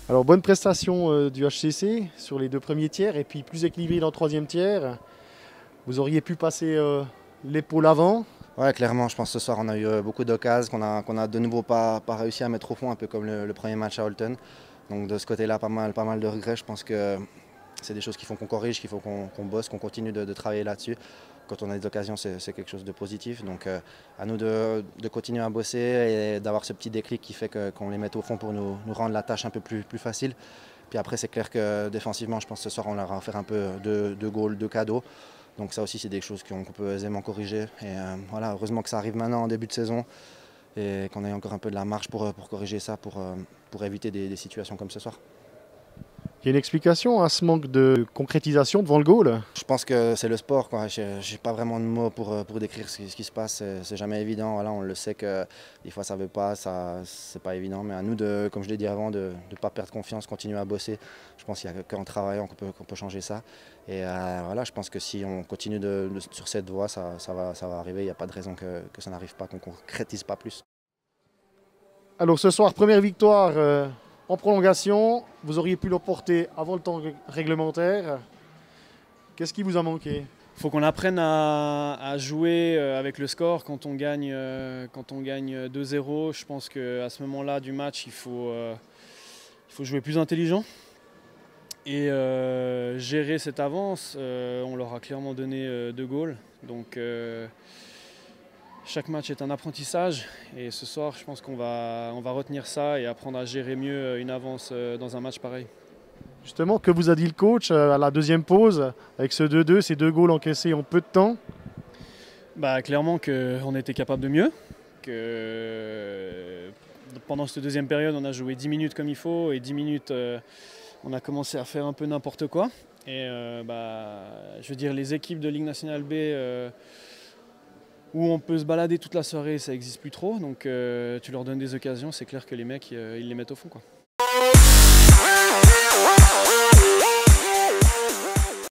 Alors bonne prestation du HCC sur les deux premiers tiers et puis plus équilibré dans le troisième tiers. Vous auriez pu passer l'épaule avant. Ouais, clairement, je pense que ce soir on a eu beaucoup d'occasions qu'on a de nouveau pas réussi à mettre au fond, un peu comme le premier match à Holton. Donc de ce côté-là, pas mal de regrets. Je pense que c'est des choses qu'il faut qu'on corrige, qu'il faut qu'on bosse, qu'on continue de travailler là-dessus. Quand on a des occasions, c'est quelque chose de positif. Donc à nous de continuer à bosser et d'avoir ce petit déclic qui fait qu'on les mette au fond pour nous rendre la tâche un peu plus facile. Puis après, c'est clair que défensivement, je pense que ce soir, on leur a offert un peu de goals, de cadeaux. Donc ça aussi, c'est des choses qu'on peut aisément corriger. Et voilà, heureusement que ça arrive maintenant en début de saison et qu'on ait encore un peu de la marge pour corriger ça, pour éviter des situations comme ce soir. Il y a une explication à ce manque de concrétisation devant le goal? Je pense que c'est le sport, quoi. Je n'ai pas vraiment de mots pour décrire ce qui se passe. C'est jamais évident. Voilà, on le sait que des fois ça ne veut pas, c'est pas évident. Mais à nous, comme je l'ai dit avant, de ne pas perdre confiance, continuer à bosser. Je pense qu'il n'y a qu'en travaillant qu'on peut changer ça. Et voilà, je pense que si on continue sur cette voie, ça va arriver. Il n'y a pas de raison que ça n'arrive pas, qu'on ne concrétise pas plus. Alors ce soir, première victoire en prolongation. Vous auriez pu l'emporter avant le temps réglementaire. Qu'est-ce qui vous a manqué? Il faut qu'on apprenne à jouer avec le score quand on gagne 2-0. Je pense qu'à ce moment-là du match, il faut jouer plus intelligent et gérer cette avance. On leur a clairement donné 2 goals. Donc chaque match est un apprentissage et ce soir, je pense qu'on va retenir ça et apprendre à gérer mieux une avance dans un match pareil. Justement, que vous a dit le coach à la deuxième pause, avec ce 2-2, ces 2 goals encaissés en peu de temps? Clairement qu'on était capable de mieux, que pendant cette deuxième période, on a joué 10 minutes comme il faut et 10 minutes, on a commencé à faire un peu n'importe quoi. Et je veux dire, les équipes de Ligue nationale B où on peut se balader toute la soirée, ça n'existe plus trop. Donc tu leur donnes des occasions, c'est clair que les mecs, ils les mettent au fond, quoi.